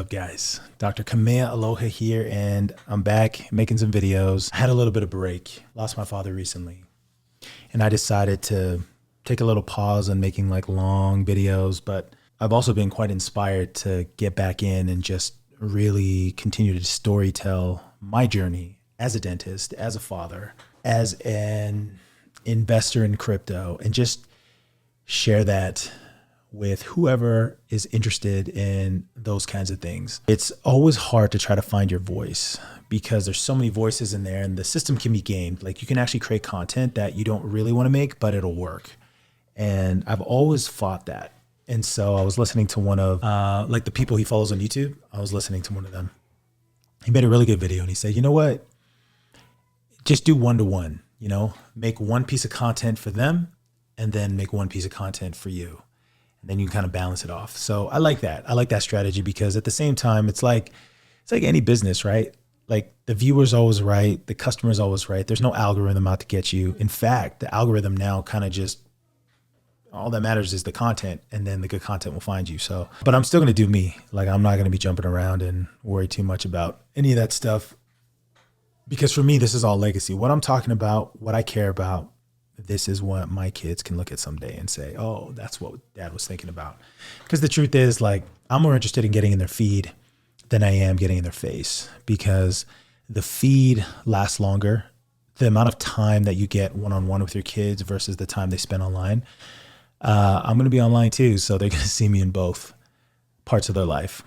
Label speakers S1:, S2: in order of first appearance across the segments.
S1: up, guys? Dr. Kamea Aloha here, and I'm back making some videos. I had a little bit of break. Lost my father recently, and I decided to take a little pause on making like long videos, but I've also been quite inspired to get back in and just really continue to storytell my journey as a dentist, as a father, as an investor in crypto, and just share that with whoever is interested in those kinds of things. It's always hard to try to find your voice because there's so many voices in there, and the system can be gamed. Like, you can actually create content that you don't really want to make, but it'll work. And I've always fought that. And so I was listening to one of like the people he follows on YouTube. I was listening to one of them. He made a really good video, and he said, you know what? Just do one-to-one, make one piece of content for them and then make one piece of content for you. Then you can kind of balance it off. So I like that. I like that strategy because at the same time, it's like any business, right? Like, the viewer's always right. The customer's always right. There's no algorithm out to get you. In fact, the algorithm now kind of just, all that matters is the content, and then the good content will find you. So, but I'm still going to do me. Like, I'm not going to be jumping around and worry too much about any of that stuff, because for me, this is all legacy. What I'm talking about, what I care about, this is what my kids can look at someday and say, oh, that's what dad was thinking about. Because the truth is, like, I'm more interested in getting in their feed than I am getting in their face, because the feed lasts longer. The amount of time that you get one-on-one with your kids versus the time they spend online. I'm going to be online too, so they're going to see me in both parts of their life.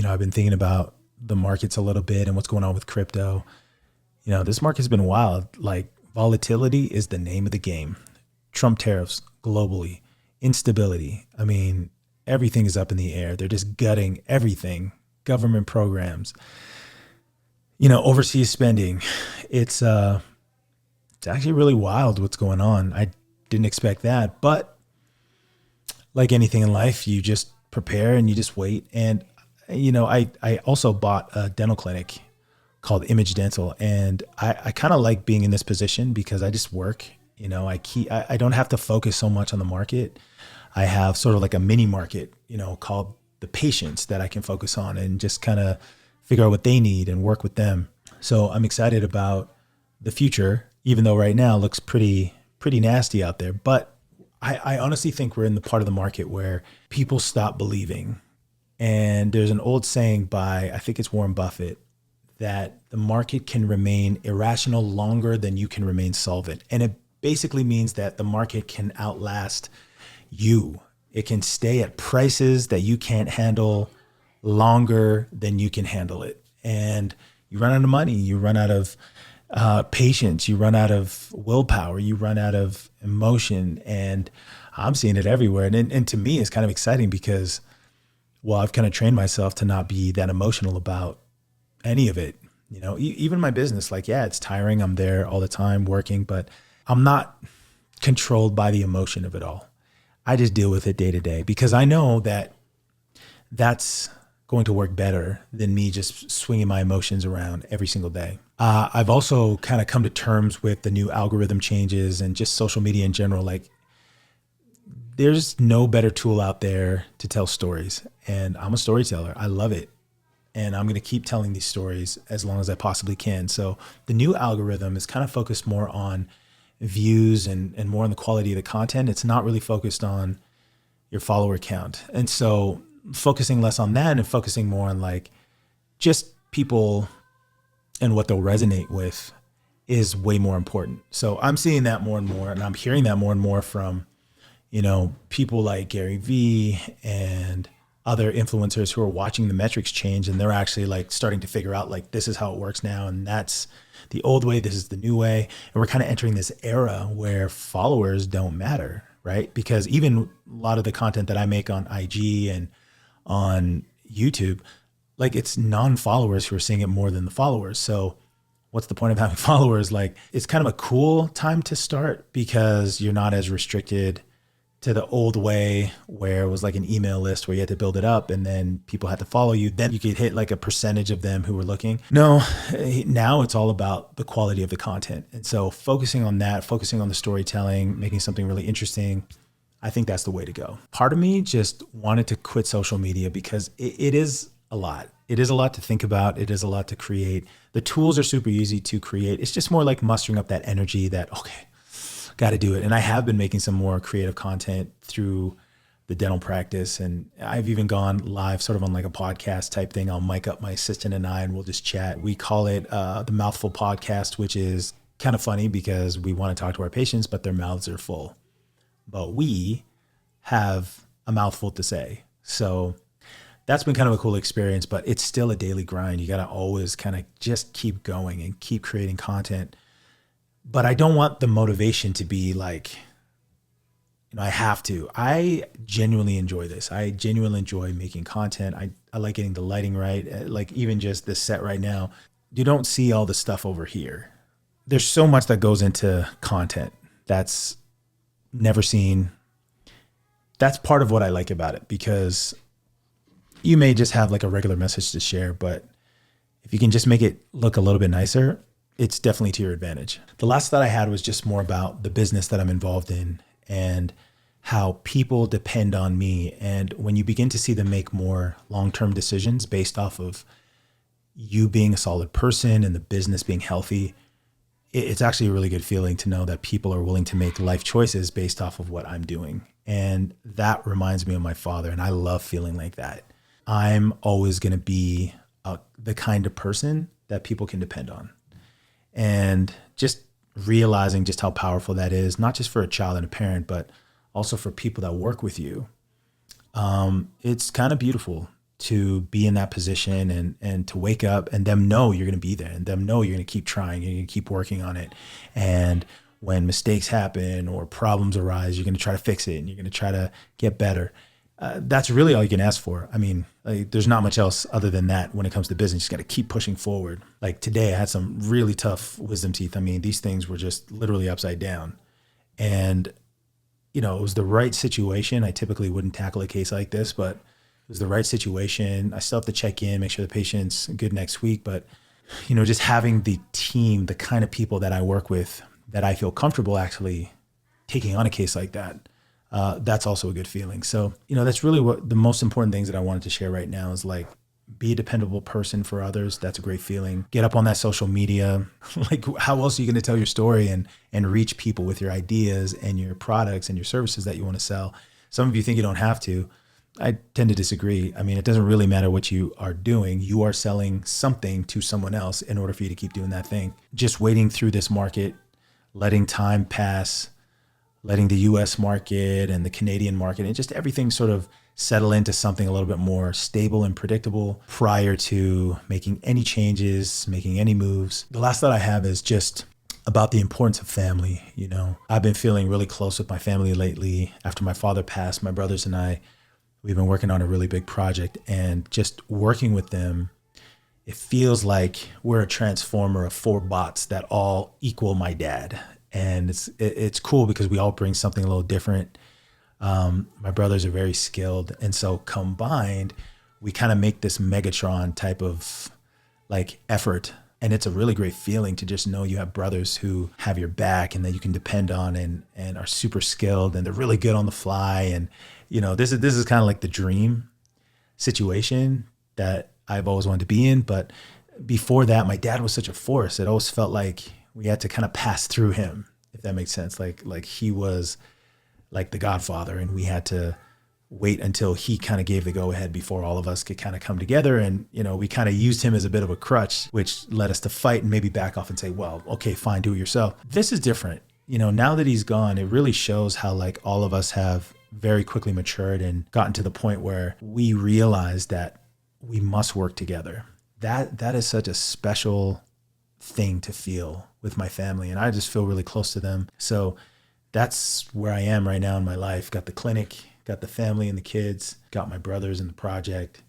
S1: I've been thinking about the markets a little bit and what's going on with crypto. This market's been wild. Like, volatility is the name of the game. Trump tariffs globally, instability. I mean, everything is up in the air. They're just gutting everything. Government programs, overseas spending. It's actually really wild what's going on. I didn't expect that, but like anything in life, you just prepare and you just wait. And, I also bought a dental clinic called Image Dental. And I kind of like being in this position because I just work, I don't have to focus so much on the market. I have sort of like a mini market, called the patients that I can focus on and just kind of figure out what they need and work with them. So I'm excited about the future, even though right now it looks pretty nasty out there. But I honestly think we're in the part of the market where people stop believing. And there's an old saying by, I think it's Warren Buffett, that the market can remain irrational longer than you can remain solvent. And it basically means that the market can outlast you. It can stay at prices that you can't handle longer than you can handle it. And you run out of money, you run out of patience, you run out of willpower, you run out of emotion. And I'm seeing it everywhere. And to me, it's kind of exciting because, well, I've kind of trained myself to not be that emotional about any of it. Even my business, like, yeah, it's tiring. I'm there all the time working, but I'm not controlled by the emotion of it all. I just deal with it day to day because I know that that's going to work better than me just swinging my emotions around every single day. I've also kind of come to terms with the new algorithm changes and just social media in general. Like, there's no better tool out there to tell stories. And I'm a storyteller. I love it. And I'm going to keep telling these stories as long as I possibly can. So the new algorithm is kind of focused more on views and more on the quality of the content. It's not really focused on your follower count. And so focusing less on that and focusing more on like just people and what they'll resonate with is way more important. So I'm seeing that more and more, and I'm hearing that more and more from, people like Gary Vee and other influencers who are watching the metrics change, and they're actually like starting to figure out like, this is how it works now. And that's the old way. This is the new way. And we're kind of entering this era where followers don't matter, right? Because even a lot of the content that I make on IG and on YouTube, like, it's non-followers who are seeing it more than the followers. So what's the point of having followers? Like, it's kind of a cool time to start because you're not as restricted to the old way where it was like an email list where you had to build it up and then people had to follow you. Then you could hit like a percentage of them who were looking. No, now it's all about the quality of the content. And so focusing on that, focusing on the storytelling, making something really interesting, I think that's the way to go. Part of me just wanted to quit social media because it is a lot. It is a lot to think about. It is a lot to create. The tools are super easy to create. It's just more like mustering up that energy that, okay, got to do it. And I have been making some more creative content through the dental practice. And I've even gone live sort of on like a podcast type thing. I'll mic up my assistant and I, and we'll just chat. We call it the Mouthful Podcast, which is kind of funny because we want to talk to our patients, but their mouths are full. But we have a mouthful to say. So that's been kind of a cool experience, but it's still a daily grind. You got to always kind of just keep going and keep creating content. But I don't want the motivation to be like, I have to. I genuinely enjoy this. I genuinely enjoy making content. I like getting the lighting right. Like even just this set right now, you don't see all the stuff over here. There's so much that goes into content that's never seen. That's part of what I like about it, because you may just have like a regular message to share, but if you can just make it look a little bit nicer, it's definitely to your advantage. The last thought I had was just more about the business that I'm involved in and how people depend on me. And when you begin to see them make more long-term decisions based off of you being a solid person and the business being healthy, it's actually a really good feeling to know that people are willing to make life choices based off of what I'm doing. And that reminds me of my father. And I love feeling like that. I'm always going to be the kind of person that people can depend on. And just realizing just how powerful that is, not just for a child and a parent, but also for people that work with you. It's kind of beautiful to be in that position and to wake up and them know you're going to be there, and them know you're going to keep trying, you're going to keep working on it. And when mistakes happen or problems arise, you're going to try to fix it and you're going to try to get better. That's really all you can ask for. I mean, like, there's not much else other than that when it comes to business. You just got to keep pushing forward. Like today, I had some really tough wisdom teeth. I mean, these things were just literally upside down. And, it was the right situation. I typically wouldn't tackle a case like this, but it was the right situation. I still have to check in, make sure the patient's good next week. But, just having the team, the kind of people that I work with, that I feel comfortable actually taking on a case like that, that's also a good feeling. So, that's really what the most important things that I wanted to share right now is like, be a dependable person for others. That's a great feeling. Get up on that social media. Like, how else are you going to tell your story and reach people with your ideas and your products and your services that you want to sell? Some of you think you don't have to. I tend to disagree. I mean, it doesn't really matter what you are doing. You are selling something to someone else in order for you to keep doing that thing. Just waiting through this market, letting time pass, letting the US market and the Canadian market and just everything sort of settle into something a little bit more stable and predictable prior to making any changes, making any moves. The last thought I have is just about the importance of family. I've been feeling really close with my family lately. After my father passed, my brothers and I, we've been working on a really big project, and just working with them, it feels like we're a transformer of 4 bots that all equal my dad. And it's cool because we all bring something a little different. My brothers are very skilled. And so combined, we kind of make this Megatron type of like effort. And it's a really great feeling to just know you have brothers who have your back and that you can depend on and are super skilled and they're really good on the fly. And, this is kind of like the dream situation that I've always wanted to be in. But before that, my dad was such a force. It always felt like we had to kind of pass through him, if that makes sense. Like he was like the Godfather, and we had to wait until he kind of gave the go ahead before all of us could kind of come together. And, we kind of used him as a bit of a crutch, which led us to fight and maybe back off and say, well, okay, fine, do it yourself. This is different. Now that he's gone, it really shows how like all of us have very quickly matured and gotten to the point where we realize that we must work together. That is such a special thing to feel with my family. And I just feel really close to them. So that's where I am right now in my life. Got the clinic, got the family and the kids, got my brothers in the project.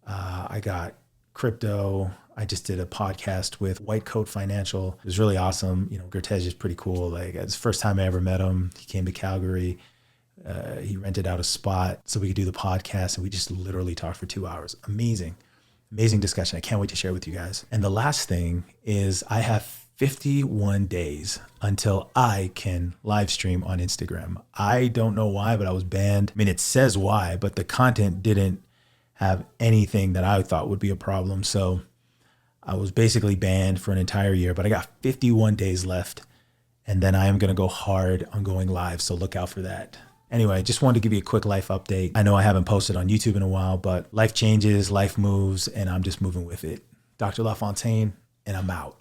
S1: I got crypto. I just did a podcast with White Coat Financial. It was really awesome. Gertej is pretty cool. Like, it's the first time I ever met him. He came to Calgary. He rented out a spot so we could do the podcast, and we just literally talked for 2 hours. Amazing discussion. I can't wait to share with you guys. And the last thing is I have 51 days until I can live stream on Instagram. I don't know why, but I was banned. I mean, it says why, but the content didn't have anything that I thought would be a problem. So I was basically banned for an entire year, but I got 51 days left. And then I am going to go hard on going live. So look out for that. Anyway, just wanted to give you a quick life update. I know I haven't posted on YouTube in a while, but life changes, life moves, and I'm just moving with it. Dr. LaFontaine, and I'm out.